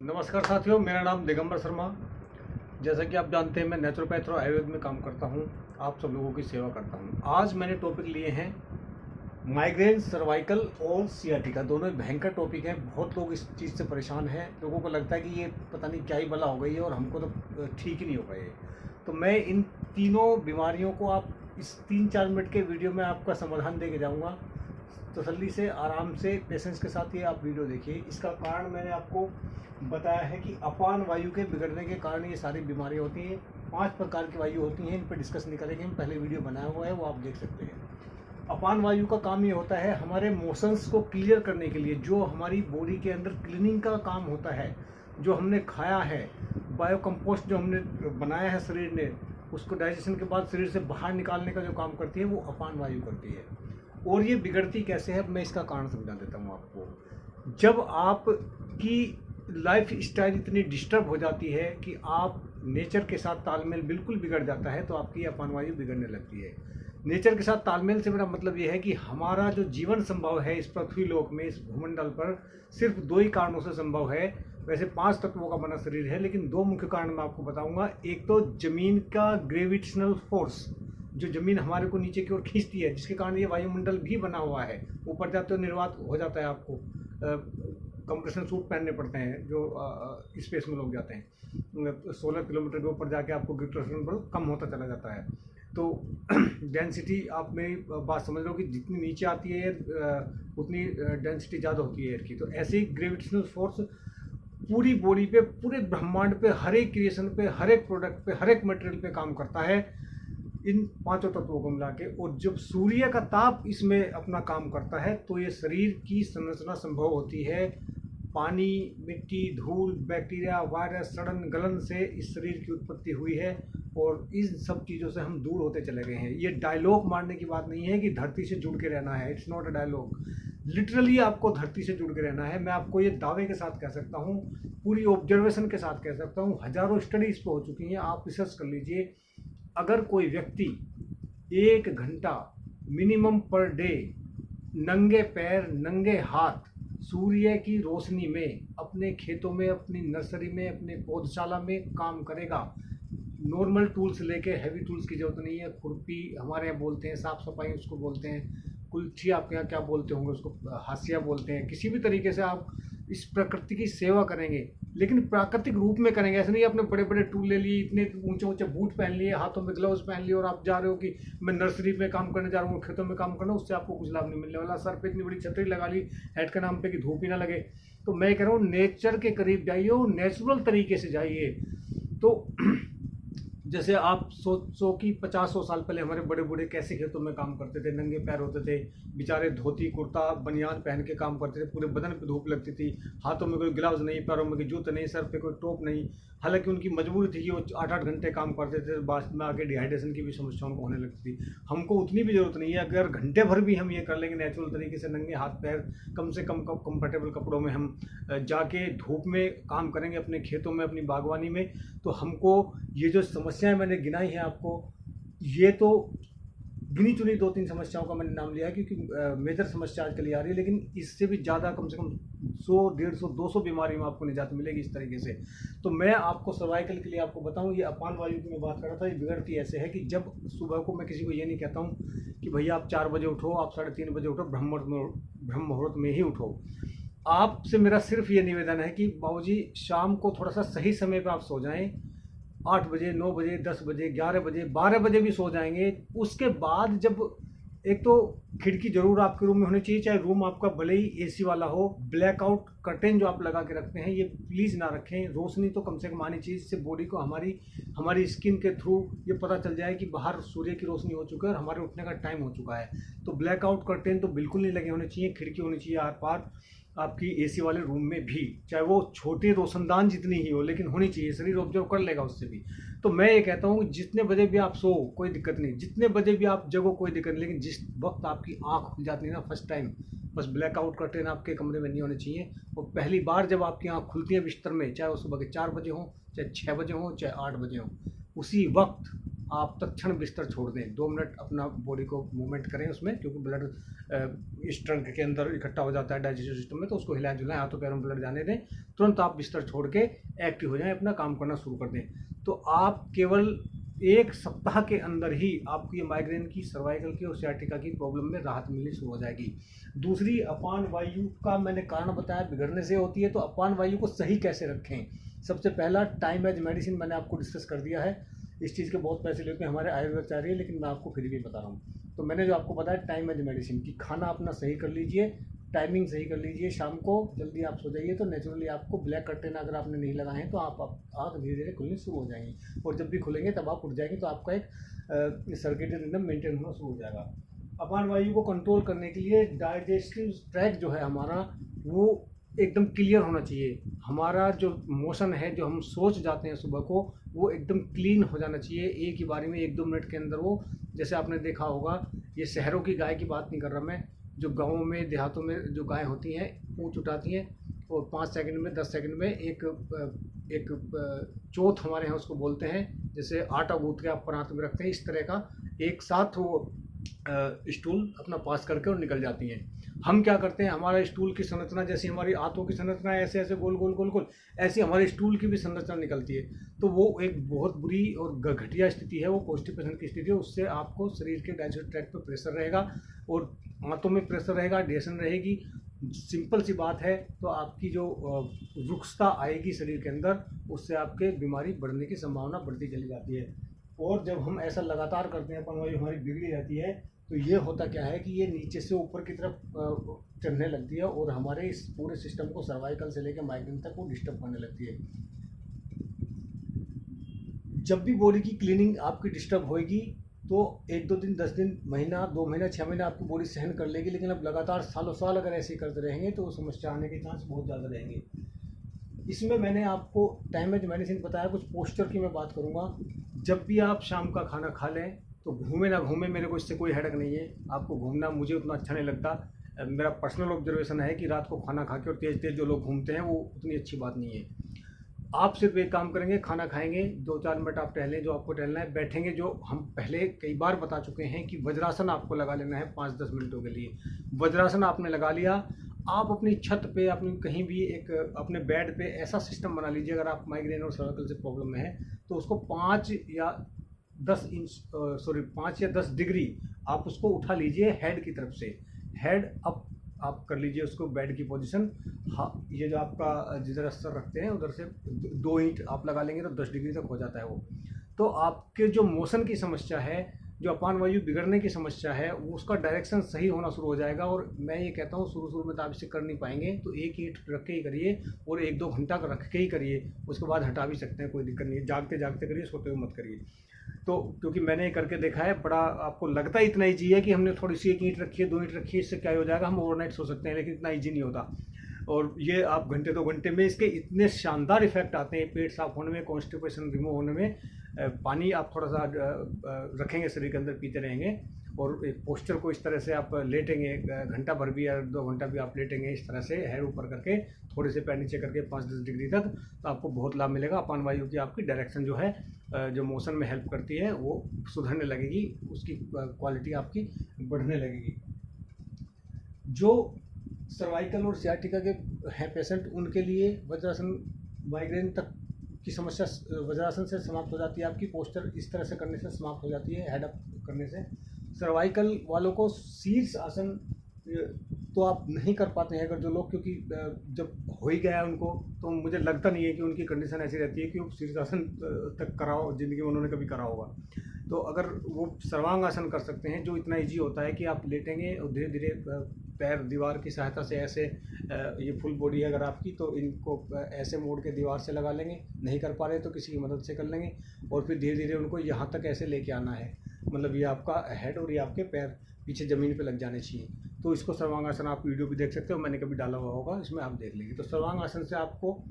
नमस्कार साथियों, मेरा नाम दिगंबर शर्मा। जैसा कि आप जानते हैं, मैं नेचुरोपैथ और आयुर्वेद में काम करता हूं। आप सब लोगों की सेवा करता हूं। आज मैंने टॉपिक लिए हैं माइग्रेन, सर्वाइकल और सियाटिका। दोनों ही भयंकर टॉपिक हैं। बहुत लोग इस चीज़ से परेशान हैं। लोगों को लगता है कि ये पता नहीं क्या ही बला हो गई है और हमको तो ठीक ही नहीं हो पाए। तो मैं इन तीनों बीमारियों को आप इस 3-4 मिनट के वीडियो में आपका समाधान दे के जाऊँगा। तसल्ली से, आराम से, पेशेंस के साथ ये आप वीडियो देखिए। इसका कारण मैंने आपको बताया है कि अपान वायु के बिगड़ने के कारण ये सारी बीमारियाँ होती हैं। 5 प्रकार की वायु होती हैं। इन पर डिस्कस नहीं करेंगे, हम पहले वीडियो बनाया हुआ है, वो आप देख सकते हैं। अपान वायु का काम ये होता है हमारे मोशंस को क्लियर करने के लिए। जो हमारी बॉडी के अंदर क्लीनिंग का काम होता है, जो हमने खाया है, बायो कंपोस्ट जो हमने बनाया है शरीर ने, उसको डाइजेशन के बाद शरीर से बाहर निकालने का जो काम करती है, वो अपान वायु करती है। और ये बिगड़ती कैसे है, मैं इसका कारण समझा देता हूँ आपको। जब आपकी लाइफ स्टाइल इतनी डिस्टर्ब हो जाती है कि आप नेचर के साथ तालमेल बिल्कुल बिगड़ जाता है, तो आपकी अपान वायु बिगड़ने लगती है। नेचर के साथ तालमेल से मेरा मतलब ये है कि हमारा जो जीवन संभव है इस पृथ्वी लोक में, इस भूमंडल पर, सिर्फ 2 ही कारणों से संभव है। वैसे 5 तत्वों का बना शरीर है, लेकिन 2 मुख्य कारण मैं आपको बताऊंगा। एक तो जमीन का ग्रेविटेशनल फोर्स, जो जमीन हमारे को नीचे की ओर खींचती है, जिसके कारण ये वायुमंडल भी बना हुआ है। ऊपर जाते हो निर्वात हो जाता है, आपको कंप्रेशन सूट पहनने पड़ते हैं जो स्पेस में लोग जाते हैं। 16 किलोमीटर के ऊपर जाके आपको ग्रेविटेशन बल कम होता चला जाता है। तो डेंसिटी, आप मेरी बात समझ लो कि जितनी नीचे आती है उतनी डेंसिटी ज़्यादा होती है एयर की। तो ऐसे ही ग्रेविटेशनल फोर्स पूरी बॉडी पे, पूरे ब्रह्मांड पे, हर एक क्रिएशन पे, हर एक प्रोडक्ट पे, हर एक मटेरियल पे काम करता है, इन 5 तत्वों को मिला के। और जब सूर्य का ताप इसमें अपना काम करता है, तो ये शरीर की संरचना संभव होती है। पानी, मिट्टी, धूल, बैक्टीरिया, वायरस, सड़न, गलन से इस शरीर की उत्पत्ति हुई है। और इन सब चीज़ों से हम दूर होते चले गए हैं। ये डायलॉग मारने की बात नहीं है कि धरती से जुड़ के रहना है। It's not a dialogue. Literally आपको धरती से जुड़ के रहना है। मैं आपको ये दावे के साथ कह सकता हूँ, पूरी ऑब्जर्वेशन के साथ कह सकता हूँ। हज़ारों स्टडी इस पर हो चुकी हैं, आप रिसर्च कर लीजिए। अगर कोई व्यक्ति 1 घंटा मिनिमम पर डे नंगे पैर, नंगे हाथ, सूर्य की रोशनी में अपने खेतों में, अपनी नर्सरी में, अपने पौधशाला में काम करेगा, नॉर्मल टूल्स लेके, हैवी टूल्स की जरूरत नहीं है। खुरपी हमारे यहाँ बोलते हैं, साफ सफाई उसको बोलते हैं, कुल्ची आपके यहाँ क्या बोलते होंगे, उसको हाशिया बोलते हैं। किसी भी तरीके से आप इस प्रकृति की सेवा करेंगे, लेकिन प्राकृतिक रूप में करेंगे। ऐसे नहीं आपने बड़े बड़े टूल ले लिए, इतने ऊंचे ऊंचे बूट पहन लिए, हाथों में ग्लव्स पहन लिए और आप जा रहे हो कि मैं नर्सरी में काम करने जा रहा हूँ, खेतों में काम करना, उससे आपको कुछ लाभ नहीं मिलने वाला। सर पे इतनी बड़ी छतरी लगा ली हेड के नाम पे कि धूप ही ना लगे। तो मैं कह रहा हूँ, नेचर के करीब जाइए, नेचुरल तरीके से जाइए। तो जैसे आप सोचो कि 50-100 साल पहले हमारे बड़े बूढ़े कैसे खेतों में काम करते थे, नंगे पैर होते थे, बेचारे धोती कुर्ता बनियान पहन के काम करते थे, पूरे बदन पे धूप लगती थी, हाथों में कोई ग्लव्स नहीं, पैरों में कोई जूते नहीं, सर पे कोई टोप नहीं। हालांकि उनकी मजबूरी थी कि वो 8-8 घंटे काम करते थे। बाद में आके डिहाइड्रेशन की भी समस्या उनको होने लगती थी। हमको उतनी भी जरूरत नहीं है। अगर घंटे भर भी हम ये कर लेंगे नेचुरल तरीके से, नंगे हाथ पैर, कम से कम कंफर्टेबल कपड़ों में हम जाके धूप में काम करेंगे अपने खेतों में, अपनी बागवानी में, तो हमको ये जो समस्याएं मैंने गिनाई है आपको, ये तो गिनी चुनी 2-3 समस्याओं का मैंने नाम लिया है, क्योंकि मेजर समस्या आजकल ये आ रही है। लेकिन इससे भी ज़्यादा, कम से कम 100, 150, 200 बीमारी में आपको निजात मिलेगी इस तरीके से। तो मैं आपको सर्वाइकल के लिए आपको बताऊं, ये अपान वायु की मैं बात कर रहा था। ये बिगड़ती ऐसे है कि जब सुबह को, मैं किसी को ये नहीं कहता हूँ कि भैया आप 4 बजे उठो, आप 3:30 बजे उठो, ब्रह्म मुहूर्त में ही उठो। आपसे मेरा सिर्फ ये निवेदन है कि बाबूजी शाम को थोड़ा सा सही समय पर आप सो जाएं। 8 बजे, 9 बजे, 10 बजे, 11 बजे, 12 बजे भी सो जाएंगे। उसके बाद जब, एक तो खिड़की जरूर आपके रूम में होनी चाहिए, चाहे रूम आपका भले ही एसी वाला हो। ब्लैकआउट कर्टेन जो आप लगा के रखते हैं, ये प्लीज़ ना रखें। रोशनी तो कम से कम आनी चाहिए, जिससे बॉडी को हमारी स्किन के थ्रू ये पता चल जाए कि बाहर सूर्य की रोशनी हो चुकी है और हमारे उठने का टाइम हो चुका है। तो ब्लैकआउट कर्टेन तो बिल्कुल नहीं लगे होने चाहिए। खिड़की होनी चाहिए आर पार आपकी एसी वाले रूम में भी, चाहे वो छोटी रोशनदान जितनी ही हो, लेकिन होनी चाहिए। शरीर ऑब्जर्व कर लेगा उससे भी। तो मैं ये कहता हूँ, जितने बजे भी आप सो कोई दिक्कत नहीं, जितने बजे भी आप जगो कोई दिक्कत नहीं, लेकिन जिस वक्त आपकी आंख खुल जाती है ना फर्स्ट टाइम, बस ब्लैकआउट कर्टेन आपके कमरे में नहीं होने चाहिए। और पहली बार जब आपकी आंख खुलती है बिस्तर में, चाहे वो सुबह के 4 बजे हो, चाहे 6 बजे हो, चाहे 8 बजे हो, उसी वक्त आप तत्क्षण बिस्तर छोड़ दें, 2 मिनट अपना बॉडी को मूवमेंट करें उसमें, क्योंकि ब्लड इस ट्रंक के अंदर इकट्ठा हो जाता है डाइजेस्टिव सिस्टम में, तो उसको हिलाएं जुलाएं, हाथों पैरों में ब्लड जाने दें, तुरंत आप बिस्तर छोड़ के एक्टिव हो जाएं, अपना काम करना शुरू कर दें। तो आप केवल 1 सप्ताह के अंदर ही आपको ये माइग्रेन की, सर्वाइकल की और सियाटिका की प्रॉब्लम में राहत मिलनी शुरू हो जाएगी। दूसरी, अपान वायु का मैंने कारण बताया बिगड़ने से होती है, तो अपान वायु को सही कैसे रखें। सबसे पहला, टाइम एज मेडिसिन मैंने आपको डिस्कस कर दिया है। इस चीज़ के बहुत पैसे लेते हैं हमारे आयुर्वेदाचार्य, लेकिन मैं आपको फिर भी बता रहा हूँ। तो मैंने जो आपको बताया टाइम एज मेडिसिन की, खाना अपना सही कर लीजिए, टाइमिंग सही कर लीजिए, शाम को जल्दी आप सो जाइए, तो नेचुरली आपको ब्लैक कर्टेन अगर आपने नहीं लगाए हैं तो आप आँख धीरे धीरे खुलनी शुरू हो जाएंगी, और जब भी खुलेंगे तब आप उठ जाएंगे, तो आपका एक सर्केडियन रिदम मेंटेन होना शुरू हो जाएगा। अपान वायु को कंट्रोल करने के लिए डाइजेस्टिव ट्रैक जो है हमारा, वो एकदम क्लियर होना चाहिए। हमारा जो मोशन है, जो हम सोच जाते हैं सुबह को, वो एकदम क्लीन हो जाना चाहिए एक ही बारी में, 1-2 मिनट के अंदर वो। जैसे आपने देखा होगा, ये शहरों की गाय की बात नहीं कर रहा मैं, जो गाँवों में देहातों में जो गाय होती हैं पूँछ उठाती हैं और 5 सेकंड में 10 सेकंड में एक चोथ हमारे यहाँ उसको बोलते हैं, जैसे आटा गूँथ के आप परात में रखते हैं, इस तरह का एक साथ वो स्टूल अपना पास करके और निकल जाती हैं। हम क्या करते हैं, हमारा स्टूल की संरचना जैसी हमारी आंतों की संरचना है, ऐसे ऐसे गोल गोल गोल गोल, ऐसी हमारे स्टूल की भी संरचना निकलती है। तो वो एक बहुत बुरी और घटिया स्थिति है, वो कॉन्स्टिपेशन की स्थिति है। उससे आपको शरीर के डाइजेस्टिव ट्रैक्ट पर प्रेशर रहेगा और आंतों में प्रेशर रहेगा, डिहाइड्रेशन रहेगी। सिंपल सी बात है, तो आपकी जो रुक्षता आएगी शरीर के अंदर, उससे आपके बीमारी बढ़ने की संभावना बढ़ती चली जाती है। और जब हम ऐसा लगातार करते हैं, अपन वायु हमारी बिगड़ी रहती है, तो ये होता क्या है कि ये नीचे से ऊपर की तरफ चढ़ने लगती है और हमारे इस पूरे सिस्टम को, सर्वाइकल से लेकर माइग्रेन तक, वो डिस्टर्ब करने लगती है। जब भी बॉडी की क्लीनिंग आपकी डिस्टर्ब होएगी, तो 1-2 दिन, 10 दिन, महीना, 2 महीना, 6 महीना आपकी बॉडी सहन कर लेगी, लेकिन अब लगातार सालों साल अगर ऐसे ही करते रहेंगे तो समस्या आने के चांस बहुत ज़्यादा रहेंगे। इसमें मैंने आपको टाइम एज मेडिसिन बताया। कुछ पोस्चर की मैं बात करूँगा। जब भी आप शाम का खाना खा लें, तो घूमे ना घूमे, मेरे को इससे कोई हेडक नहीं है। आपको घूमना मुझे उतना अच्छा नहीं लगता। मेरा पर्सनल ऑब्जर्वेशन है कि रात को खाना खा के और तेज़ तेज़ जो लोग घूमते हैं, वो उतनी अच्छी बात नहीं है। आप सिर्फ एक काम करेंगे, खाना खाएंगे, 2-4 मिनट आप टहलें जो आपको टहलना है, बैठेंगे, जो हम पहले कई बार बता चुके हैं कि वज्रासन आपको लगा लेना है 5-10 मिनटों के लिए। वज्रासन आपने लगा लिया, आप अपनी छत पे, अपनी कहीं भी एक अपने बेड पे ऐसा सिस्टम बना लीजिए। अगर आप माइग्रेन और सर्वाइकल से प्रॉब्लम में है, तो उसको 5 या 10 डिग्री आप उसको उठा लीजिए हेड की तरफ से, हेड अप आप कर लीजिए उसको, बेड की पोजीशन। हाँ, ये जो आपका जिधर अस्तर रखते हैं उधर से 2 ईंट आप लगा लेंगे तो 10 डिग्री तक हो जाता है वो। तो आपके जो मोशन की समस्या है, जो अपान वायु बिगड़ने की समस्या है, वो उसका डायरेक्शन सही होना शुरू हो जाएगा। और मैं ये कहता हूँ, शुरू में तो आप इसे कर नहीं पाएंगे, तो 1 ईंट रख के ही करिए और 1-2 घंटा रख के ही करिए। उसके बाद हटा भी सकते हैं, कोई दिक्कत नहीं है। जागते जागते करिए, सोते हुए मत करिए। तो क्योंकि मैंने ये करके देखा है, बड़ा आपको लगता है इतना ईजी है कि हमने थोड़ी सी 1 ईंट रखी है, 2 ईंट रखी है, इससे क्या हो जाएगा, हम ओवरनाइट सो सकते हैं, लेकिन इतना ईजी नहीं होता। और ये आप घंटे 2 घंटे में इसके इतने शानदार इफेक्ट आते हैं, पेट साफ होने में, कॉन्स्टिपेशन रिमूव होने में। पानी आप थोड़ा सा रखेंगे शरीर के अंदर, पीते रहेंगे, और एक पोस्चर को इस तरह से आप लेटेंगे, घंटा भर भी या 2 घंटा भी आप लेटेंगे इस तरह से, हेड ऊपर करके, थोड़े से पैर नीचे करके 5-10 डिग्री तक, तो आपको बहुत लाभ मिलेगा। अपान वायु की आपकी डायरेक्शन जो है, जो मोशन में हेल्प करती है, वो सुधरने लगेगी, उसकी क्वालिटी आपकी बढ़ने लगेगी। जो सर्वाइकल और सियाटिका के हैं पेशेंट, उनके लिए वज्रासन, माइग्रेन तक की समस्या वज्रासन से समाप्त हो जाती है। आपकी पोस्चर इस तरह से करने से समाप्त हो जाती है, हेड अप करने से। सर्वाइकल वालों को शीर्ष आसन तो आप नहीं कर पाते हैं, अगर जो लोग, क्योंकि जब हो ही गया है उनको, तो मुझे लगता नहीं है कि उनकी कंडीशन ऐसी रहती है कि वो शीर्षासन तक कराओ, ज़िंदगी में उन्होंने कभी करा होगा। तो अगर वो सर्वांग आसन कर सकते हैं, जो इतना इजी होता है कि आप लेटेंगे और धीरे धीरे पैर दीवार की सहायता से ऐसे, ये फुल बॉडी है अगर आपकी, तो इनको ऐसे मोड़ के दीवार से लगा लेंगे। नहीं कर पा रहे तो किसी की मदद से कर लेंगे, और फिर धीरे धीरे उनको यहाँ तक ऐसे लेके आना है, मतलब ये आपका हेड और ये आपके पैर पीछे ज़मीन पे लग जाने चाहिए। तो इसको सर्वांगासन आप वीडियो भी देख सकते हो, मैंने कभी डाला हुआ होगा, इसमें आप देख लेंगे। तो सर्वांगासन से आपको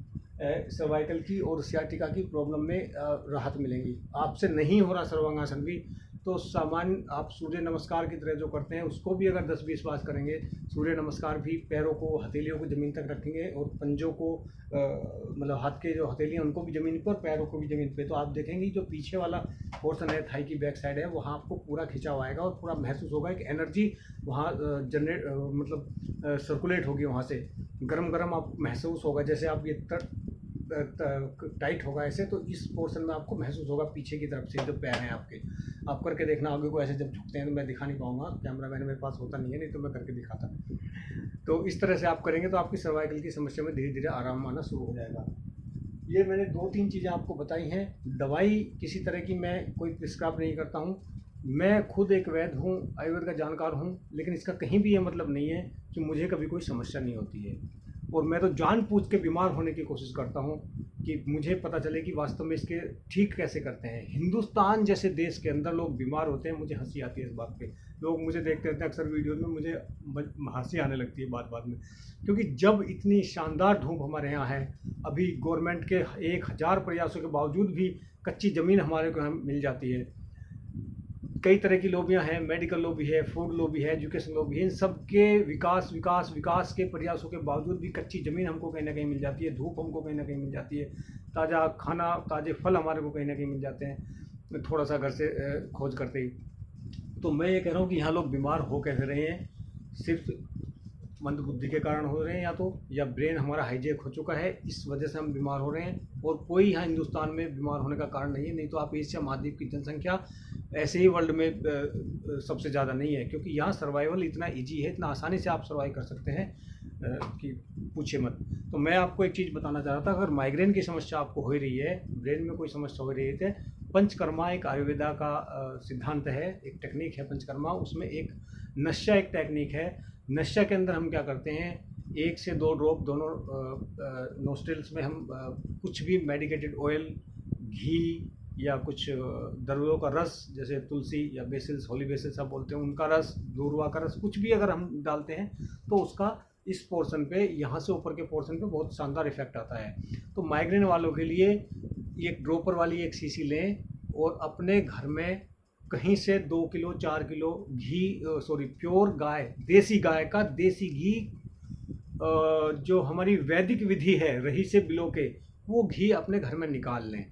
सर्वाइकल की और सियाटिका की प्रॉब्लम में राहत मिलेगी। आपसे नहीं हो रहा सर्वांगासन भी, तो तो सामान्य आप सूर्य नमस्कार की तरह जो करते हैं उसको भी अगर 10-20 बार करेंगे, सूर्य नमस्कार भी पैरों को, हथेलियों को ज़मीन तक रखेंगे और पंजों को मतलब हाथ के जो हथेलियाँ उनको भी ज़मीन पर, पैरों को भी ज़मीन पे, तो आप देखेंगे जो पीछे वाला पोर्शन है, थाई की बैक साइड है, वहाँ आपको पूरा खिंचा हुआ आएगा और पूरा महसूस होगा कि एनर्जी वहाँ जनरेट मतलब सर्कुलेट होगी वहाँ से, गरम गरम आप महसूस होगा। जैसे आप ये टाइट होगा ऐसे, तो इस पोर्शन में आपको महसूस होगा पीछे की तरफ से जो पैर हैं आपके। आप करके देखना, आगे को ऐसे जब झुकते हैं तो मैं दिखा नहीं पाऊंगा, कैमरा मैन मेरे पास होता नहीं है, नहीं तो मैं करके दिखाता। तो इस तरह से आप करेंगे तो आपकी सर्वाइकल की समस्या में धीरे धीरे आराम आना शुरू हो जाएगा। ये मैंने 2-3 चीज़ें आपको बताई हैं। दवाई किसी तरह की मैं कोई प्रिस्क्राइब नहीं करता हूँ, मैं खुद एक वैद्य हूँ, आयुर्वेद का जानकार हूँ, लेकिन इसका कहीं भी ये मतलब नहीं है कि मुझे कभी कोई समस्या नहीं होती है। और मैं तो जानबूझ के बीमार होने की कोशिश करता हूँ कि मुझे पता चले कि वास्तव में इसके ठीक कैसे करते हैं। हिंदुस्तान जैसे देश के अंदर लोग बीमार होते हैं, मुझे हंसी आती है इस बात पे। लोग मुझे देखते रहते हैं अक्सर वीडियोज़ में, मुझे हंसी आने लगती है बात में, क्योंकि जब इतनी शानदार धूप हमारे यहाँ है, अभी गवर्नमेंट के 1000 प्रयासों के बावजूद भी कच्ची ज़मीन हमारे को यहाँ मिल जाती है। कई तरह की लॉबियाँ हैं, मेडिकल लॉबी है, फूड लॉबी है, एजुकेशन लॉबी है, इन सब के विकास के प्रयासों के बावजूद भी कच्ची ज़मीन हमको कहीं ना कहीं मिल जाती है, धूप हमको कहीं ना कहीं मिल जाती है, ताज़ा खाना, ताज़े फल हमारे को कहीं ना कहीं मिल जाते हैं, थोड़ा सा घर से खोज करते ही। तो मैं ये कह रहा हूँ कि यहाँ लोग बीमार हो कैसे रहे हैं, सिर्फ मंदबुद्धि के कारण हो रहे हैं, या ब्रेन हमारा हाईजेक हो चुका है, इस वजह से हम बीमार हो रहे हैं। और कोई यहाँ हिंदुस्तान में बीमार होने का कारण नहीं है, नहीं तो आप एशिया महाद्वीप की जनसंख्या ऐसे ही वर्ल्ड में सबसे ज़्यादा नहीं है, क्योंकि यहाँ सर्वाइवल इतना इजी है, इतना आसानी से आप सर्वाइव कर सकते हैं कि पूछे मत। तो मैं आपको एक चीज़ बताना चाह रहा था, अगर माइग्रेन की समस्या आपको हो रही है, ब्रेन में कोई समस्या हो रही है, तो पंचकर्मा एक आयुर्वेदा का सिद्धांत है, एक टेक्निक है पंचकर्मा। उसमें एक नशा एक टेक्निक है। नशा के अंदर हम क्या करते हैं, 1 से 2 ड्रॉप दोनों नोस्ट्रिल्स में हम कुछ भी मेडिकेटेड ऑयल, घी या कुछ दरुओं का रस, जैसे तुलसी या बेसिल्स, होली बेसिल्स आप बोलते हैं, उनका रस, दूर्वा का रस, कुछ भी अगर हम डालते हैं तो उसका इस पोर्शन पे, यहाँ से ऊपर के पोर्शन पे बहुत शानदार इफेक्ट आता है। तो माइग्रेन वालों के लिए एक ड्रॉपर वाली एक शीशी लें और अपने घर में कहीं से 2 किलो 4 किलो घी, प्योर गाय, देसी गाय का देसी घी, जो हमारी वैदिक विधि है रही से बिलो के, वो घी अपने घर में निकाल लें।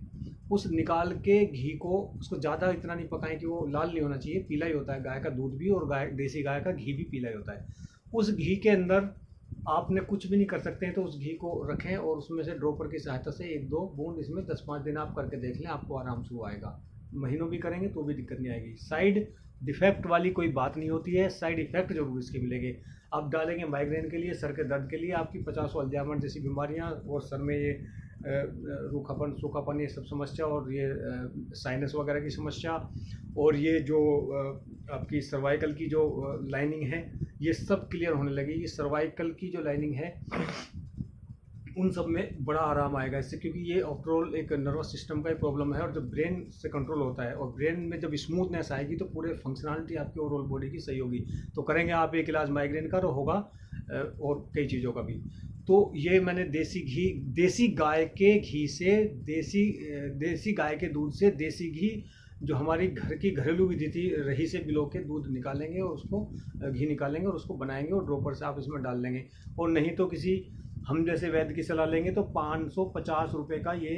उस निकाल के घी को, उसको ज़्यादा इतना नहीं पकाएं कि वो लाल नहीं होना चाहिए, पीला ही होता है, गाय का दूध भी और देसी गाय का घी भी पीला ही होता है। उस घी के अंदर आपने कुछ भी नहीं कर सकते हैं, तो उस घी को रखें और उसमें से ड्रॉपर की सहायता से 1-2 बूंद इसमें 10-5 दिन आप करके देख लें, आपको आराम से आएगा। महीनों भी करेंगे तो भी दिक्कत नहीं आएगी। साइड डिफेक्ट वाली कोई बात नहीं होती है, साइड इफेक्ट जरूर इसके मिलेंगे। आप डालेंगे माइग्रेन के लिए, सर के दर्द के लिए, आपकी 50 अल्जाइमर जैसी बीमारियां और सर में ये रूखापन, सूखापन, ये सब समस्या, और ये साइनस वगैरह की समस्या, और ये जो आपकी सर्वाइकल की जो लाइनिंग है, ये सब क्लियर होने लगेगी। सर्वाइकल की जो लाइनिंग है उन सब में बड़ा आराम आएगा इससे, क्योंकि ये ओवरऑल एक नर्वस सिस्टम का ही प्रॉब्लम है, और जब ब्रेन से कंट्रोल होता है और ब्रेन में जब स्मूथनेस आएगी तो पूरे फंक्शनलिटी आपकी ओवरऑल बॉडी की सही होगी। तो करेंगे आप एक इलाज माइग्रेन का, तो होगा और कई चीज़ों का भी। तो ये मैंने देसी घी, देसी गाय के घी से, देसी गाय के दूध से देसी घी, जो हमारी घर की घरेलू विधि थी, रही से बिलो के दूध निकालेंगे और उसको घी निकालेंगे और उसको बनाएंगे और ड्रॉपर से आप इसमें डाल लेंगे। और नहीं तो किसी हम जैसे वैद्य की सलाह लेंगे तो 550 रुपये का ये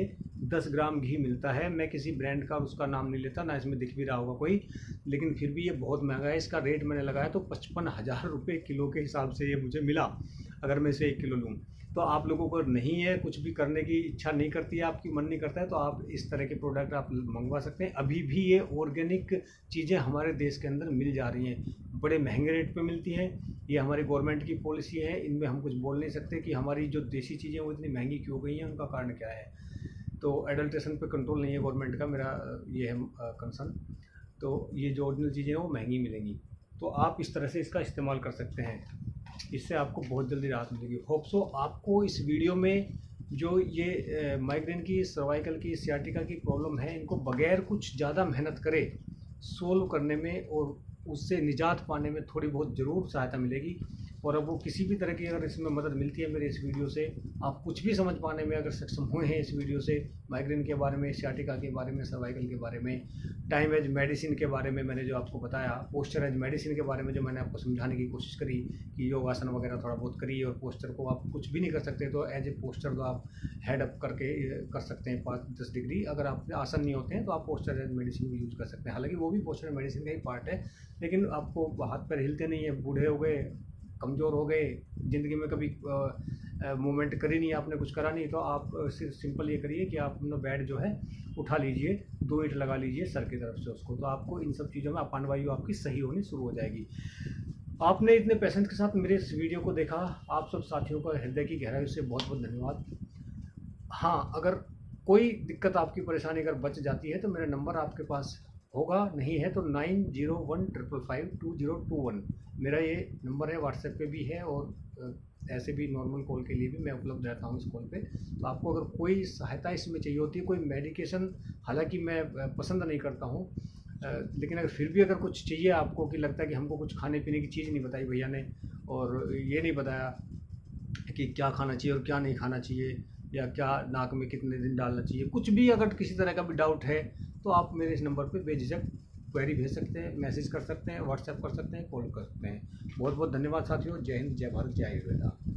10 ग्राम घी मिलता है। मैं किसी ब्रांड का उसका नाम नहीं लेता, ना इसमें दिख भी रहा होगा कोई, लेकिन फिर भी ये बहुत महंगा है। इसका रेट मैंने लगाया तो 55,000 रुपये किलो के हिसाब से ये मुझे मिला, अगर मैं इसे 1 किलो लूँ। तो आप लोगों को नहीं है, कुछ भी करने की इच्छा नहीं करती है, आपकी मन नहीं करता है, तो आप इस तरह के प्रोडक्ट आप मंगवा सकते हैं। अभी भी ये ऑर्गेनिक चीज़ें हमारे देश के अंदर मिल जा रही हैं, बड़े महंगे रेट पे मिलती हैं। ये हमारी गवर्नमेंट की पॉलिसी है, इनमें हम कुछ बोल नहीं सकते कि हमारी जो देसी चीज़ें वो इतनी महंगी क्यों गई हैं, उनका कारण क्या है। तो एडल्ट्रेशन पे कंट्रोल नहीं है गवर्नमेंट का, मेरा ये है कंसर्न। तो ये जो ओरिजिनल चीज़ें हैं वो महंगी मिलेंगी, तो आप इस तरह से इसका इस्तेमाल कर सकते हैं, इससे आपको बहुत जल्दी राहत मिलेगी। होप सो आपको इस वीडियो में जो ये माइग्रेन की, सर्वाइकल की, सियाटिका की प्रॉब्लम है, इनको बगैर कुछ ज़्यादा मेहनत करे सोल्व करने में और उससे निजात पाने में थोड़ी बहुत ज़रूर सहायता मिलेगी। और अब वो किसी भी तरह की अगर इसमें मदद मिलती है मेरे इस वीडियो से, आप कुछ भी समझ पाने में अगर सक्षम हुए हैं इस वीडियो से, माइग्रेन के बारे में, सियाटिका के बारे में, सर्वाइकल के बारे में, टाइम एज मेडिसिन के बारे में मैंने जो आपको बताया, पोस्चर एज मेडिसिन के बारे में जो मैंने आपको समझाने की कोशिश करी कि योगासन वगैरह थोड़ा बहुत करिए, और पोस्चर को आप कुछ भी नहीं कर सकते तो एज ए पोस्चर तो आप हेड अप करके कर सकते हैं 5-10 डिग्री। अगर आप आसन नहीं होते हैं तो आप पोस्चर एज मेडिसिन भी यूज़ कर सकते हैं, हालांकि वो भी पोस्चर मेडिसिन का ही पार्ट है। लेकिन आपको हाथ पैर हिलते नहीं है, बूढ़े हो गए, कमज़ोर हो गए, ज़िंदगी में कभी मूवमेंट करी नहीं, आपने कुछ करा नहीं, तो आप सिर्फ सिंपल ये करिए कि आप अपना बेड जो है उठा लीजिए, 2 ईंट लगा लीजिए सर की तरफ से उसको, तो आपको इन सब चीज़ों में अपान वायु आपकी सही होनी शुरू हो जाएगी। आपने इतने पेशेंस के साथ मेरे इस वीडियो को देखा, आप सब साथियों का हृदय की गहराई से बहुत बहुत धन्यवाद। हाँ, अगर कोई दिक्कत आपकी परेशानी अगर बच जाती है तो मेरा नंबर आपके पास होगा, नहीं है तो 9015552021 मेरा ये नंबर है, व्हाट्सएप पे भी है, और ऐसे भी नॉर्मल कॉल के लिए भी मैं उपलब्ध रहता हूँ इस कॉल पे। तो आपको अगर कोई सहायता इसमें चाहिए होती है, कोई मेडिकेशन, हालांकि मैं पसंद नहीं करता हूँ, लेकिन अगर फिर भी अगर कुछ चाहिए आपको, कि लगता है कि हमको कुछ खाने पीने की चीज़ नहीं बताई भैया ने, और ये नहीं बताया कि क्या खाना चाहिए और क्या नहीं खाना चाहिए, या क्या नाक में कितने दिन डालना चाहिए, कुछ भी अगर किसी तरह का भी डाउट है तो आप मेरे इस नंबर पे बेझिझक क्वेरी भेज सकते हैं, मैसेज कर सकते हैं, व्हाट्सएप कर सकते हैं, कॉल कर सकते हैं। बहुत बहुत धन्यवाद साथियों। जय हिंद, जय भारत, जय आयुर्वेदा।